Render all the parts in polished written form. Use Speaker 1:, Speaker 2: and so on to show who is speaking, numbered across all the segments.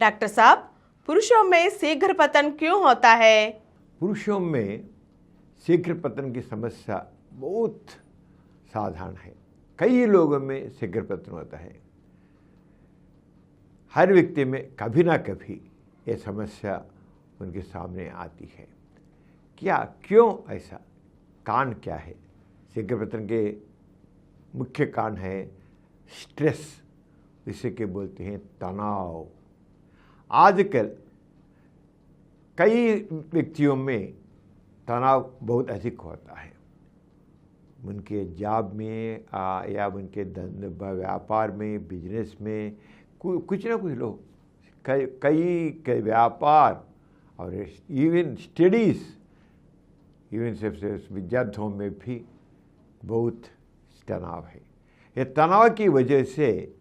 Speaker 1: Doctor साहब, पुरुषों में शीघ्र पतन क्यों होता है?
Speaker 2: पुरुषों में शीघ्र पतन की समस्या बहुत साधारण है। कई लोगों में शीघ्र पतन होता है। हर व्यक्ति में कभी ना कभी ये समस्या उनके सामने आती है। क्यों ऐसा? कारण क्या है? शीघ्र पतन के मुख्य कारण है स्ट्रेस, इसे के बोलते हैं तनाव। आजकल कई व्यक्तियों में तनाव बहुत अधिक होता है। उनके जॉब में या उनके व्यापार में, बिजनेस में कुछ ना कुछ लोग कई व्यापार और इवन स्टडीज़, इवन से विद्यार्थियों में भी बहुत तनाव है। ये तनाव की वजह से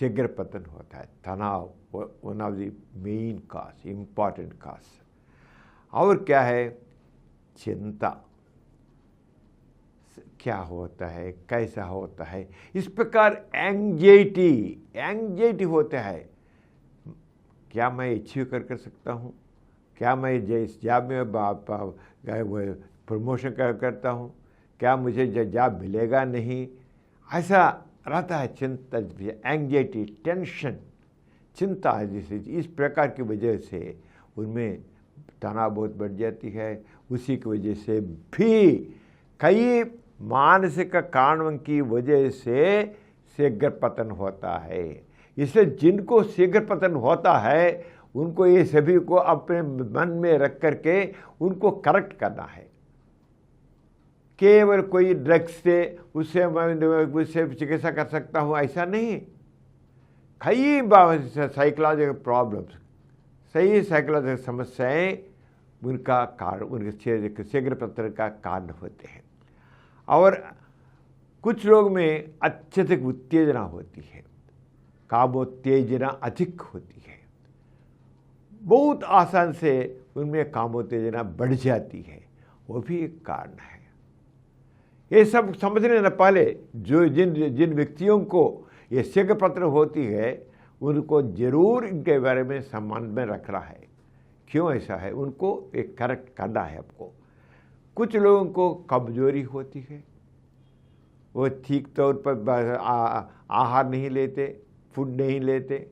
Speaker 2: शीघ्र पतन होता है। तनाव one of the main cause, important cause. और क्या है? चिंता। क्या होता है, कैसा होता है, इस प्रकार एंग्जाइटी होता है। क्या मैं अचीव कर सकता हूँ? क्या मैं जिस जॉब में प्रमोशन करता हूँ, क्या मुझे जॉब मिलेगा नहीं? ऐसा रहता है। चिंता, एंग्जाइटी, टेंशन, चिंता जैसे इस प्रकार की वजह से उनमें तनाव बहुत बढ़ जाती है। उसी की वजह से भी कई मानसिक कारणों की वजह से शीघ्र पतन होता है। इसलिए जिनको शीघ्र पतन होता है उनको ये सभी को अपने मन में रख करके उनको करेक्ट करना है। केवल कोई ड्रग्स से उससे चिकित्सा कर सकता हूँ ऐसा नहीं। कई साइकोलॉजिकल प्रॉब्लम्स, सही साइकोलॉजिकल समस्याएं उनका कारण, उनके शीघ्र पतन का कारण होते हैं। और कुछ लोग में अत्यधिक उत्तेजना होती है, कामोत्तेजना अधिक होती है। बहुत आसान से उनमें कामोत्तेजना बढ़ जाती है, वो भी एक कारण है। ये सब समझने न पहले जो जिन व्यक्तियों को ये शीघ्र पतन होती है उनको जरूर इनके बारे में सम्मान में रखना है। क्यों ऐसा है? उनको एक करेक्ट करना है आपको। कुछ लोगों को कमजोरी होती है, वो ठीक तौर पर आहार नहीं लेते, फूड नहीं लेते,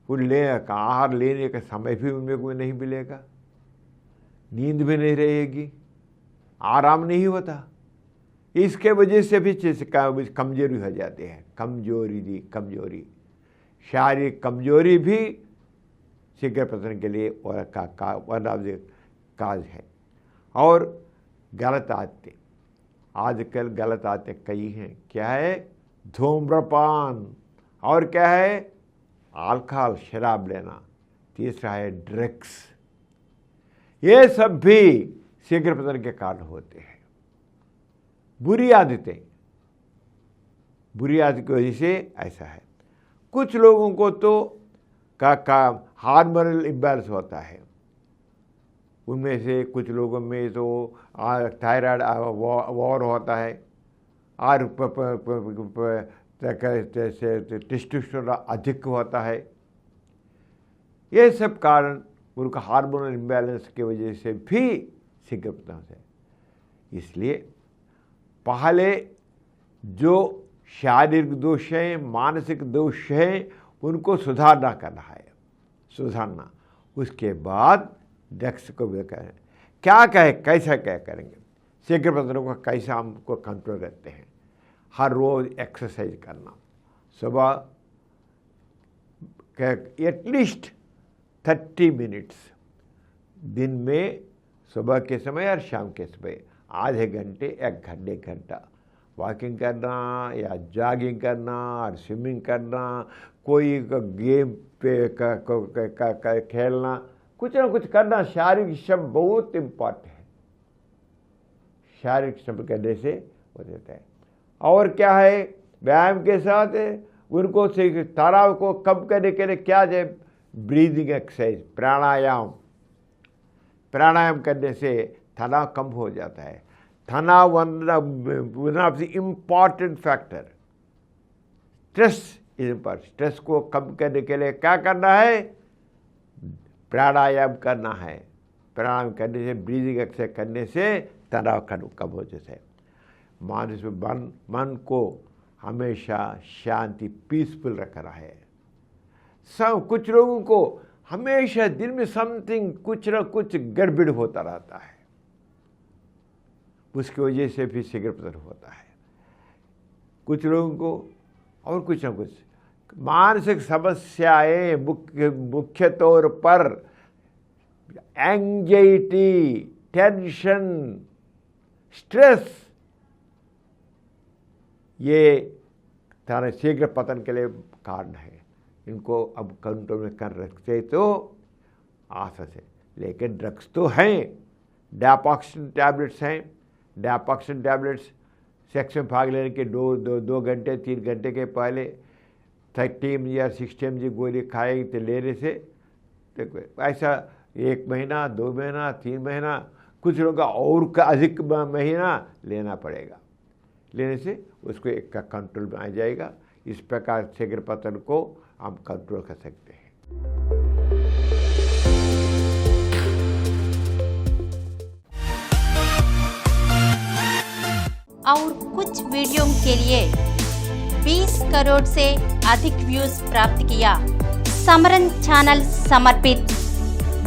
Speaker 2: आहार लेने का समय भी उनमें कोई नहीं मिलेगा, नींद भी नहीं रहेगी, आराम नहीं होता। इसके वजह से भी कमजोरी हो जाती है। कमजोरी, शारीरिक कमजोरी भी शीघ्र पतन के लिए वन ऑफ द काज है। और गलत आदतें, आजकल गलत आदतें कई हैं। क्या है? धूम्रपान, और क्या है? अल्कोहल, शराब लेना। तीसरा है ड्रग्स। ये सब भी शीघ्र पतन के कारण होते हैं। बुरी आदतें की वजह से ऐसा है। कुछ लोगों को तो हार्मोनल इम्बैलेंस होता है। उनमें से कुछ लोगों में तो थायराइड वॉर होता है और टेस्टोस्टेरोन अधिक होता है। ये सब कारण उनका हार्मोनल इम्बैलेंस की वजह से भी शीघ्र पतन है। इसलिए पहले जो शारीरिक दोष हैं, मानसिक दोष हैं, उनको सुधारना। उसके बाद ड्रग्स को भी करें। कैसा करेंगे? शीघ्र पतन को कैसा हमको कंट्रोल करते हैं? हर रोज एक्सरसाइज करना। सुबह एटलीस्ट 30 मिनट्स दिन में, सुबह के समय और शाम के समय आधे घंटे, एक घंटा वॉकिंग करना या जॉगिंग करना और स्विमिंग करना, कोई गेम पे खेलना, कुछ ना कुछ करना। शारीरिक श्रम बहुत इम्पोर्टेंट है। शारीरिक श्रम करने से हो जाता है। और क्या है? व्यायाम के साथ उनको तनाव को कम करने के लिए क्या है? ब्रीदिंग एक्सरसाइज, प्राणायाम करने से तनाव कम हो जाता है। तनाव one of the important factor. Stress in पर स्ट्रेस को कम करने के लिए क्या करना है? प्राणायाम करना है। प्राणायाम करने से, ब्रीदिंग एक्सरसाइज करने से तनाव कम हो जाता है। मानस में मन को हमेशा शांति, पीसफुल रखना है। सब कुछ लोगों को हमेशा दिन में समथिंग, कुछ ना कुछ गड़बड़ होता रहता है, उसकी वजह से फिर शीघ्रपतन होता है। कुछ लोगों को और कुछ ना कुछ मानसिक समस्याएं, मुख्य तौर पर एंजाइटी, टेंशन, स्ट्रेस, ये तारा शीघ्र पतन के लिए कारण है। इनको अब कंट्रोल में कर रखते तो आशा से, लेकिन ड्रग्स तो हैं, डायपॉक्सिन टैबलेट्स हैं। डायपॉक्सिन टैबलेट्स सेक्स में भाग लेने के 2 घंटे 3 घंटे के पहले 30 mg या 60 mg गोली खाए तो लेने से देखो ऐसा 1 महीना, 2 महीना, 3 महीना, कुछ लोगों का और का अधिक महीना लेना पड़ेगा। लेने से उसको एक का कंट्रोल में आ जाएगा। इस प्रकार शीघ्र पतन को हम कंट्रोल कर सकते हैं।
Speaker 3: और कुछ वीडियो के लिए 20 करोड़ से अधिक व्यूज प्राप्त किया। समरन चैनल समर्पित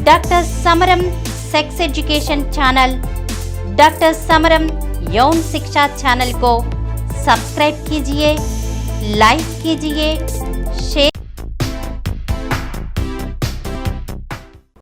Speaker 3: doctor समरम sex education channel, doctor समरम यौन शिक्षा चैनल को सब्सक्राइब कीजिए, लाइक कीजिए